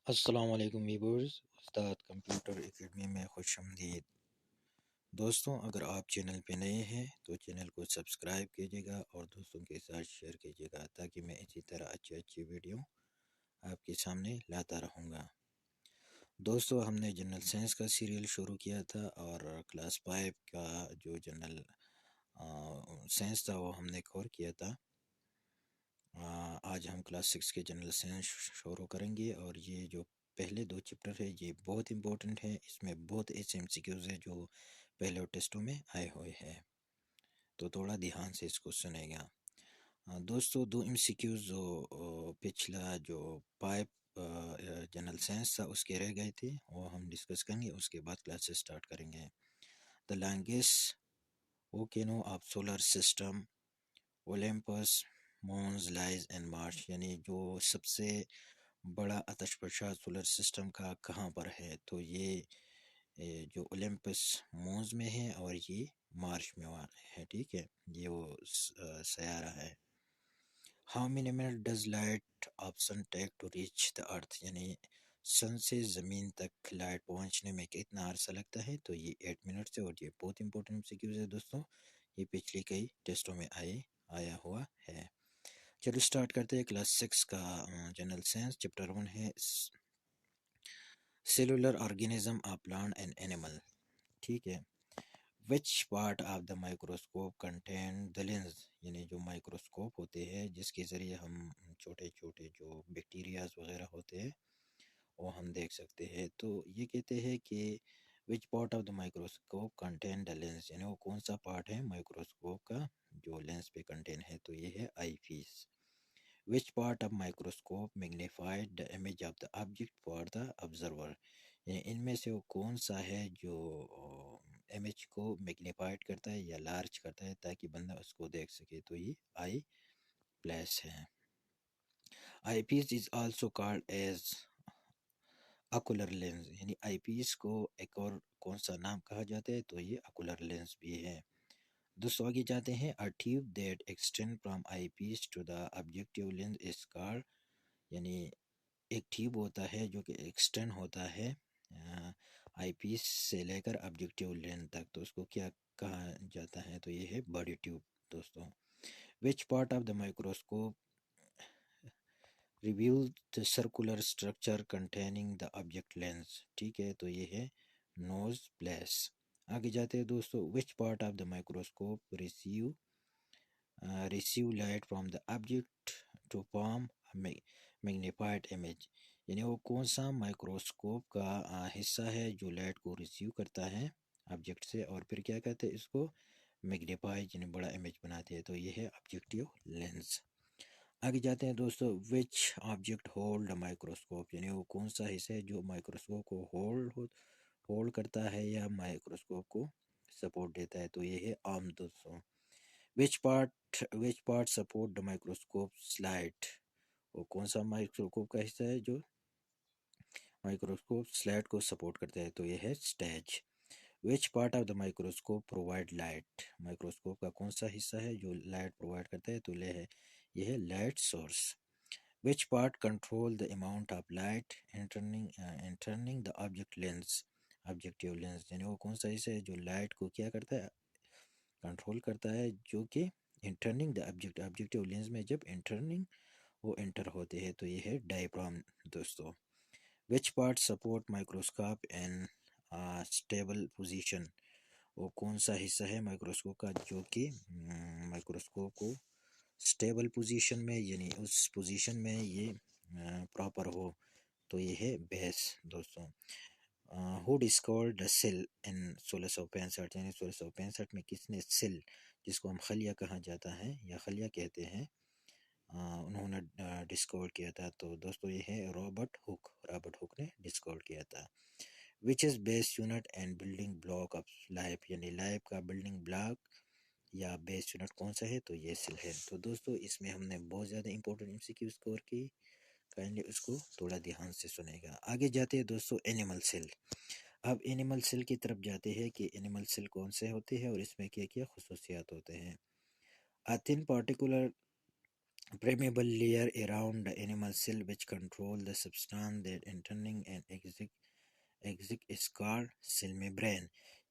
السلام علیکم ویورز، استاد کمپیوٹر اکیڈمی میں خوش آمدید۔ دوستوں، اگر آپ چینل پہ نئے ہیں تو چینل کو سبسکرائب کیجیے گا اور دوستوں کے ساتھ شیئر کیجیے گا تاکہ میں اسی طرح اچھی ویڈیو آپ کے سامنے لاتا رہوں گا۔ دوستوں، ہم نے جنرل سائنس کا سیریل شروع کیا تھا اور کلاس 5 کا جو جنرل سائنس تھا وہ ہم نے کور کیا تھا۔ آج ہم کلاس 6 کے جنرل سائنس شروع کریں گے، اور یہ جو پہلے دو چپٹر ہے یہ بہت امپورٹنٹ ہے۔ اس میں بہت ایسے MCQs ہے جو پہلے ٹیسٹوں میں آئے ہوئے ہیں، تو تھوڑا دھیان سے اس کو سنے گا۔ دوستو، دو MCQs جو پچھلا جو پائپ جنرل سائنس تھا اس کے رہ گئے تھے، وہ ہم ڈسکس کریں گے، اس کے بعد کلاسز سٹارٹ کریں گے۔ The longest volcano of solar system Olympus Mons lies and Mars, یعنی جو سب سے بڑا آتش فشاں سولر سسٹم کا کہاں پر ہے، تو یہ جو اولمپس مونز میں ہے اور یہ مارش میں واقع ہے، ٹھیک ہے، یہ وہ سیارہ ہے۔ How many minute does light of sun take to reach the earth, یعنی سن سے زمین تک لائٹ پہنچنے میں کتنا عرصہ لگتا ہے، تو یہ 8 منٹ سے، اور یہ بہت امپورٹنٹ سیکیوز ہے دوستوں، یہ پچھلی کئی ٹیسٹوں میں آیا ہوا ہے۔ چلو سٹارٹ کرتے ہیں کلاس 6 کا جنرل سائنس۔ چپٹر 1 ہے cellular organism of plant and animal, ٹھیک ہے۔ Which part of the microscope contain the lens, یعنی جو مائکروسکوپ ہوتے ہیں جس کے ذریعے ہم چھوٹے چھوٹے جو بیکٹیریاز وغیرہ ہوتے ہیں وہ ہم دیکھ سکتے ہیں، تو یہ کہتے ہیں کہ which part of the microscope contain the lens, یعنی وہ کون سا پارٹ ہے مائکروسکوپ کا جو لینس پہ کنٹین ہے، تو یہ ہے eyepiece. Which part of microscope magnified the image of the object for the observer, یعنی ان میں سے وہ کون سا ہے جو امیج کو میگنیفائڈ کرتا ہے یا لارج کرتا ہے تاکہ بندہ اس کو دیکھ سکے، تو یہ آئی پلیس ہے۔ Eyepiece is also called as ocular lens, یعنی آئی پیس کو ایک اور کون سا نام کہا جاتا ہے، تو یہ اکولر لینس بھی ہے۔ دوستو آگے جاتے ہیں۔ A tube that extend from eyepiece to the objective lens is called، یعنی ایک ٹیوب ہوتا ہے جو کہ ایکسٹینڈ ہوتا ہے آئی پیس سے لے کر آبجیکٹیو لینس تک، تو اس کو کیا کہا جاتا ہے، تو یہ ہے باڈی ٹیوب دوستو۔ Which part of the microscope reveal the circular structure containing the object lens, ٹھیک ہے، تو یہ ہے نوز پلیس۔ آگے جاتے ہیں دوستو۔ Which part of the microscope receive light from the object to form magnified image, یعنی وہ کون سا مائکروسکوپ کا حصہ ہے جو لائٹ کو ریسیو کرتا ہے آبجیکٹ سے اور پھر کیا کہتے ہیں اس کو میگنیفائی، یعنی بڑا امیج بناتے ہیں، تو یہ ہے آبجیکٹیو لینس۔ آگے جاتے ہیں دوستو۔ وچ آبجیکٹ ہولڈ مائکروسکوپ، یعنی وہ کون سا حصہ ہے جو مائکروسکوپ کو ہولڈ کرتا ہے یا مائکروسکوپ کو سپورٹ دیتا ہے، تو یہ ہے آرم دوستو۔ Which part support the microscope slight, وہ کون سا مائکروسکوپ کا حصہ ہے جو مائکروسکوپ سلائٹ کو سپورٹ کرتا ہے، تو یہ ہے stage. Which part of the microscope provide light, microscope کا کون سا حصہ ہے جو لائٹ پرووائڈ کرتا ہے، تو یہ ہے light source. Which part control the amount of light entering the object lens, objective lens, یعنی وہ کون سا حصہ ہے جو لائٹ کو کیا کرتا ہے کنٹرول کرتا ہے، جو کہ انٹرننگ دا آبجیکٹیو لینس میں جب انٹرننگ وہ انٹر ہوتے ہیں، تو یہ ہے ڈائفرام دوستو۔ Which part support microscope in stable position, وہ کون سا حصہ ہے مائکروسکوپ کا جو کہ مائکروسکوپ کو اسٹیبل پوزیشن میں، یعنی اس پوزیشن میں یہ پراپر ہو، تو یہ ہے بیس دوستوں۔ ہو ڈسکورڈ دا سیل ان 1665، یعنی 1665 میں کس نے سیل، جس کو ہم خلیہ کہا جاتا ہے یا خلیہ کہتے ہیں، انہوں نے ڈسکور کیا تھا، تو دوستو یہ ہے رابرٹ ہک نے ڈسکور کیا تھا۔ Which is base unit and building block of life, یعنی لائف کا بلڈنگ بلاک یا بیس یونٹ کون سا ہے، تو یہ سیل ہے۔ تو دوستو اس میں ہم نے بہت زیادہ امپورٹنٹ MCQ اسکور کی، کائنڈلی اس کو تھوڑا دھیان سے سنے گا۔ آگے جاتے ہیں دوستو اینیمل سیل۔ اب اینیمل سیل کی طرف جاتے ہیں کہ اینیمل سیل کون سے ہوتے ہیں اور اس میں کیا کیا خصوصیات ہوتے ہیں۔ A thin particular permeable layer around the animal cell which control the substance that entering and exit is called cell membrane.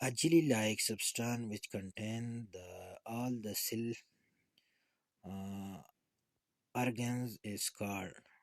A jelly-like substance which contain all the cell uh, organs is called,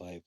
5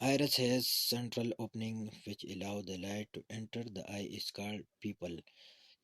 Iris has central opening which allow the light to enter the eye is called pupil,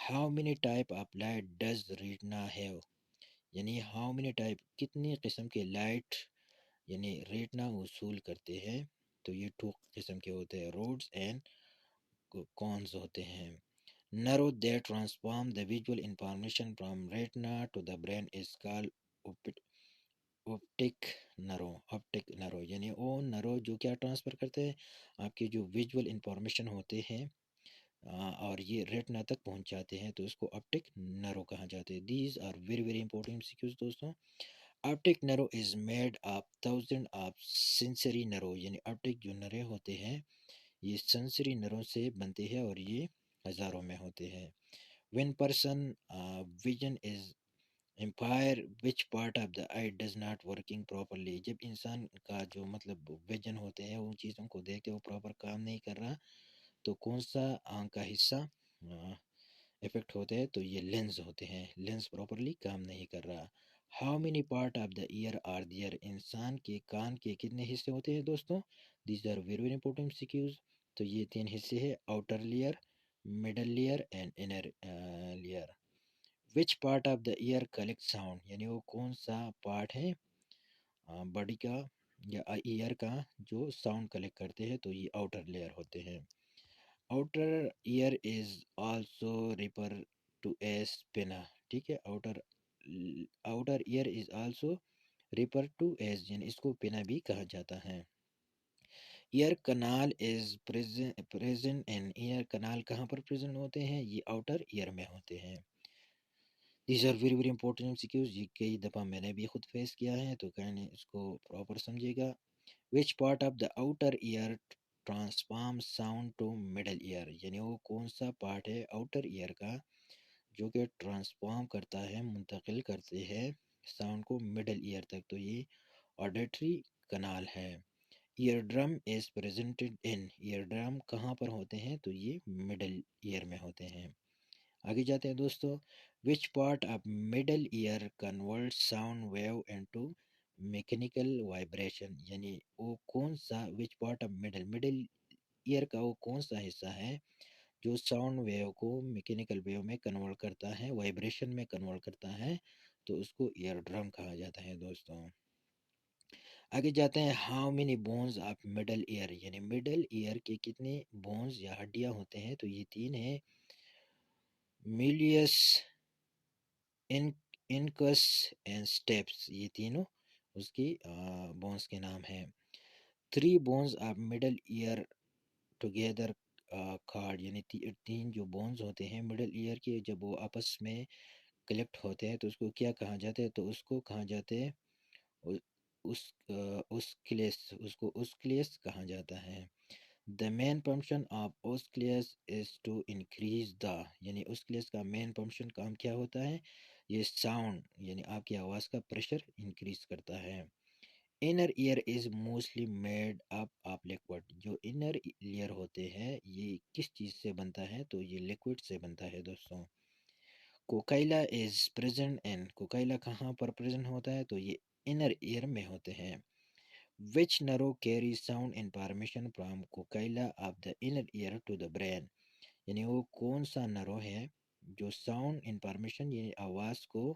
how many type of light does retina have, یعنی how many type کتنی قسم کے light یعنی retina وصول کرتے ہیں، تو یہ 2 قسم کے ہوتے ہیں، روڈز اینڈ کونز ہوتے ہیں۔ Narrow that transform the visual information from retina to the brain is called optic narrow. optic narrow یعنی وہ narrow جو کیا ٹرانسفر کرتے ہیں، آپ کی جو ویژول انفارمیشن ہوتے ہیں اور یہ ریٹنا تک پہنچ جاتے ہیں، تو اس کو آپٹک نرو کہا جاتا ہے۔ These are very very important CQs دوستوں۔ Optic nerve is made of thousand of sensory nerve, یعنی آپٹک جو نرے ہوتے ہیں یہ سینسری نروں سے بنتے ہیں اور یہ ہزاروں میں ہوتے ہیں۔ When person vision is impaired, which part of the eye does not working properly، جب انسان کا جو مطلب ویژن ہوتے ہیں ان چیزوں کو دیکھتے وہ پراپر کام نہیں کر رہا، تو کون سا آنکھ کا حصہ افیکٹ ہوتے ہیں، تو یہ لینز ہوتے ہیں، لینز پراپرلی کام نہیں کر رہا۔ How many part of the ear are there, انسان کے کان کے کتنے حصے ہوتے ہیں دوستوں؟ These are very very important CQs, تو یہ 3 حصے ہیں، outer layer, middle layer and inner layer. Which part of the ear collect sound, یعنی وہ کون سا پارٹ ہے باڈی کا یا ایئر کا جو ساؤنڈ کلیکٹ کرتے ہیں، تو یہ آؤٹر لیئر ہوتے ہیں۔ Outer ear is also refer to as pinna, ٹھیک ہے، outer ear is also refer to as, یعنی اس کو پینا بھی کہا جاتا ہے۔ Ear canal is present in, ear canal کہاں پر پریزنٹ ہوتے ہیں؟ یہ آؤٹر ایئر میں ہوتے ہیں۔ These are very very important CQs, یہ کئی دفعہ میں نے بھی خود فیس کیا ہے، تو کہنے اس کو پراپر سمجھے گا۔ Which part of the outer ear transform sound to middle ear, یعنی وہ کون سا پارٹ ہے آؤٹر ایئر کا جو کہ ٹرانسفارم کرتا ہے، منتقل کرتے ہیں ساؤنڈ کو مڈل ایئر تک، تو یہ آڈیٹری کنال ہے۔ ایئر ڈرم از پریزنٹڈ ان، ایئر ڈرم کہاں پر ہوتے ہیں؟ تو یہ مڈل ایئر میں ہوتے ہیں۔ آگے جاتے ہیں دوستو۔ Which part of middle ear convert sound wave into mechanical vibration, یعنی وہ کون سا، وچ پارٹ آف مڈل ایئر کا وہ کون سا حصہ ہے جو ساؤنڈ ویو کو میکینیکل ویو میں کنورٹ کرتا ہے، وائبریشن میں کنورٹ کرتا ہے، تو اس کو ایئر ڈرم کہا جاتا ہے دوستوں۔ آگے جاتے ہیں، how many bones of middle ear, یعنی مڈل ایئر کے کتنے بونز یا ہڈیاں ہوتے ہیں، تو یہ 3 ہیں، میلیس، انکس اینڈ سٹیپس، یہ تینوں اس کی بونز کے نام ہیں۔ 3 bones of middle ear together card, یعنی 3 جو بونز ہوتے ہیں مڈل ایئر کے، جب وہ آپس میں کلیکٹ ہوتے ہیں تو اس کو کیا کہا جاتا ہے؟ تو اس کو کہا جاتا ہے اس کو اسکلیس کہا جاتا ہے۔ The main function of oscillus is to increase the، یعنی اسکلیس کا مین فنکشن کام کیا ہوتا ہے؟ یہ ساؤنڈ یعنی آپ کی آواز کا پریشر انکریز کرتا ہے۔ Inner ear is mostly made up of liquid, جو انر ایئر ہوتے ہیں یہ کس چیز سے بنتا ہے؟ تو یہ لیکوڈ سے بنتا ہے دوستوں۔ کوکائلا از پریزنٹ ان، کوکائلا کہاں پر پریزنٹ ہوتا ہے؟ تو یہ انر ایئر میں ہوتے ہیں۔ Which nerve carries sound information from coccyla of the inner ear to the brain، یعنی وہ کون سا نرو ہے جو ساؤنڈ انفارمیشن یعنی آواز کو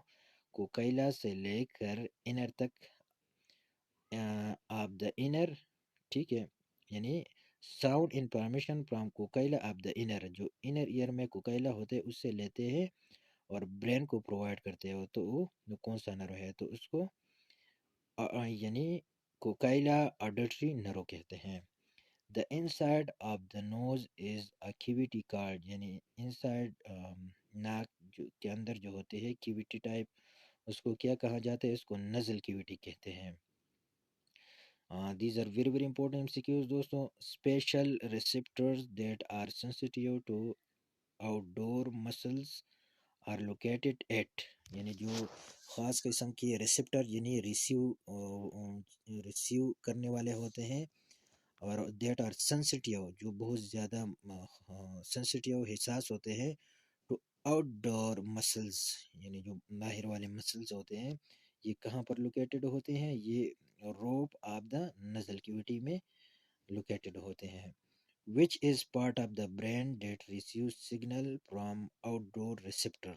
کوکائلا سے لے کر انر تک، آف دا انر، ٹھیک ہے، یعنی sound information from cochlea of the inner, جو انر ایئر میں کوکائلا ہوتے اس سے لیتے ہیں اور برین کو پرووائڈ کرتے ہیں، تو وہ کون سا نرو ہے؟ تو اس کو یعنی کوکائلا آڈیٹری نرو کہتے ہیں۔ The inside of the nose is a cavity called, یعنی انسائڈ ناک کے اندر جو ہوتے ہیں کیویٹی ٹائپ، اس کو کیا کہا جاتا ہے؟ اس کو نزل کیویٹی کہتے ہیں۔ These are very very important CQs دوستوں۔ Special receptors that are sensitive to outdoor muscles are located at, یعنی جو خاص قسم کی ریسیپٹر یعنی ریسیو کرنے والے ہوتے ہیں، اور دیٹ آر سینسٹیو جو بہت زیادہ سینسٹیو حساس ہوتے ہیں، ٹو آؤٹ ڈور مسلز، یعنی جو باہر والے مسلز ہوتے ہیں یہ کہاں پر لوکیٹڈ ہوتے ہیں؟ یہ روپ آف دا نزل کیویٹی میں لوکیٹڈ ہوتے ہیں۔ which is part of the brain that receives signal from outdoor receptor.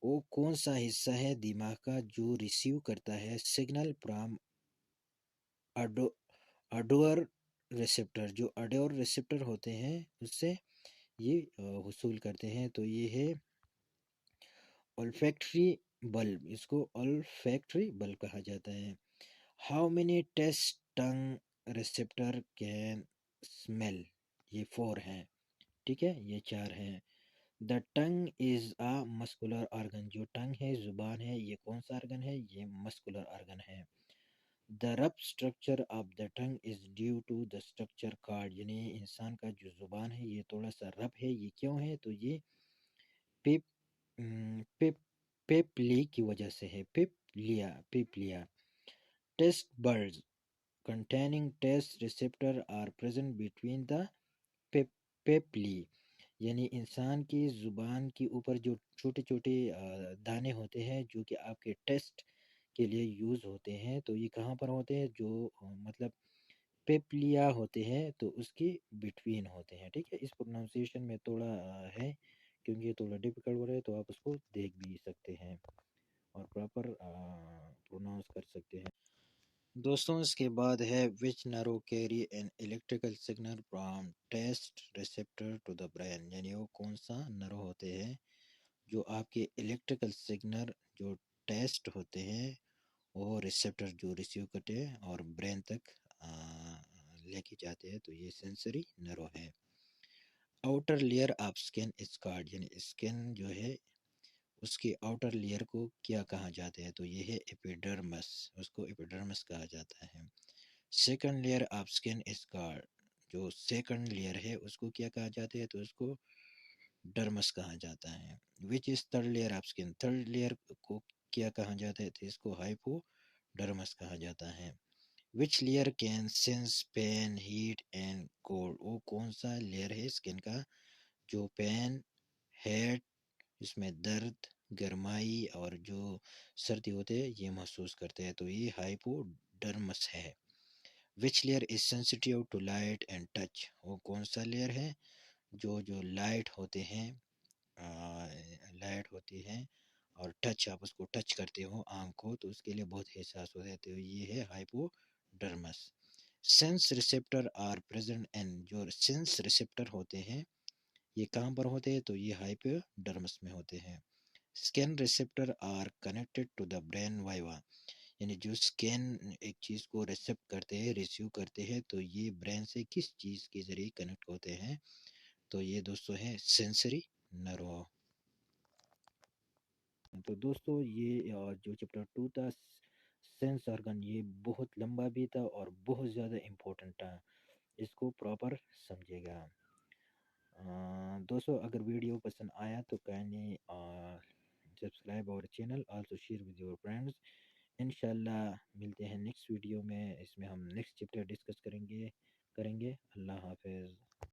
وہ کون سا حصہ ہے دماغ کا جو ریسیو کرتا ہے سگنل فرام اڈور ریسپٹر، جو اڈور ریسپٹر ہوتے ہیں اس سے یہ حصول کرتے ہیں. تو یہ ہے olfactory bulb، اس کو olfactory bulb کہا جاتا ہے. how many taste tongue receptor can smell، یہ 4 ہیں، ٹھیک ہے، یہ 4 ہیں. the tongue is a muscular organ، جو ٹنگ ہے زبان ہے یہ کون سا آرگن ہے، یہ مسکولر آرگن ہے. the rough structure of the tongue is due to the structure called، یعنی انسان کا جو زبان ہے یہ تھوڑا سا رب ہے، یہ کیوں ہے، تو یہ پیپ پیپلی کی وجہ سے ہے، papillae. Taste buds containing taste receptor are present between the papillae, یعنی انسان کی زبان کے اوپر جو چھوٹے چھوٹے دانے ہوتے ہیں جو کہ آپ کے ٹیسٹ کے لیے یوز ہوتے ہیں، تو یہ کہاں پر ہوتے ہیں، جو مطلب پیپلیا ہوتے ہیں تو اس کی بٹوین ہوتے ہیں. ٹھیک ہے، اس پروناؤنسیشن میں تھوڑا ہے کیونکہ یہ تھوڑا ڈیفیکلٹ ہو رہا ہے، تو آپ اس کو دیکھ بھی سکتے ہیں اور پراپر پروناؤنس کر سکتے ہیں. دوستوں اس کے بعد ہے which nerve carry an electrical signal from taste receptor to the brain، یعنی وہ کون سا نرو ہوتے ہیں جو آپ کے الیکٹریکل سگنل جو ٹیسٹ ہوتے ہیں وہ ریسیپٹر جو ریسیو کرتے ہیں اور برین تک لے کے جاتے ہیں، تو یہ سینسری نرو ہے. Outer layer of skin is called, یعنی اسکن جو ہے اس کے آؤٹر لیئر کو کیا کہا جاتا ہے، تو یہ ہے ایپیڈرمس، اس کو ایپیڈرمس کہا جاتا ہے. Second layer of skin is called, جو سیکنڈ لیئر ہے اس کو کیا کہا جاتا ہے، تو اس کو ڈرمس کہا جاتا ہے. Which is third layer of skin, third layer کو کیا کہا جاتا ہے، تو اس کو ہائپو ڈرمس کہا جاتا ہے. Which layer can sense pain heat and cold, وہ کون سا لیئر ہے اسکن کا جو پین، ہیٹ، اس میں درد، گرمائی اور جو سردی ہوتے ہیں یہ محسوس کرتے ہیں، تو یہ ہائپو ڈرمس ہے. Which layer is sensitive to light and touch, وہ کون سا لیئر ہے جو لائٹ ہوتے ہیں، لائٹ ہوتی ہے اور ٹچ، آپ اس کو ٹچ کرتے ہو آنکھ کو تو اس کے لیے بہت حساس ہو جاتے ہو، یہ ہے hypodermis. Sense receptor are present in, جو سینس ریسیپٹر ہوتے ہیں یہ کہاں پر ہوتے ہیں، تو یہ ہائپو ڈرمس میں ہوتے ہیں. Skin receptor are connected to the brain via, یعنی جو اسکین ایک چیز کو ریسیپٹ کرتے ہیں، ریسیو کرتے ہیں، تو یہ برین سے کس چیز کے ذریعے کنیکٹ ہوتے ہیں، تو یہ دوستو ہے سینسری نرو. تو دوستو یہ جو چیپٹر 2 تھا سینس آرگن، یہ بہت لمبا بھی تھا اور بہت زیادہ امپورٹنٹ تھا، اس کو پراپر سمجھے گا. دوستو اگر ویڈیو پسند آیا تو کائنڈلی سبسکرائب اور channel, also share with your friends. انشاءاللہ ملتے ہیں نیکسٹ ویڈیو میں، اس میں ہم نیکسٹ چیپٹر ڈسکس کریں گے. اللہ حافظ.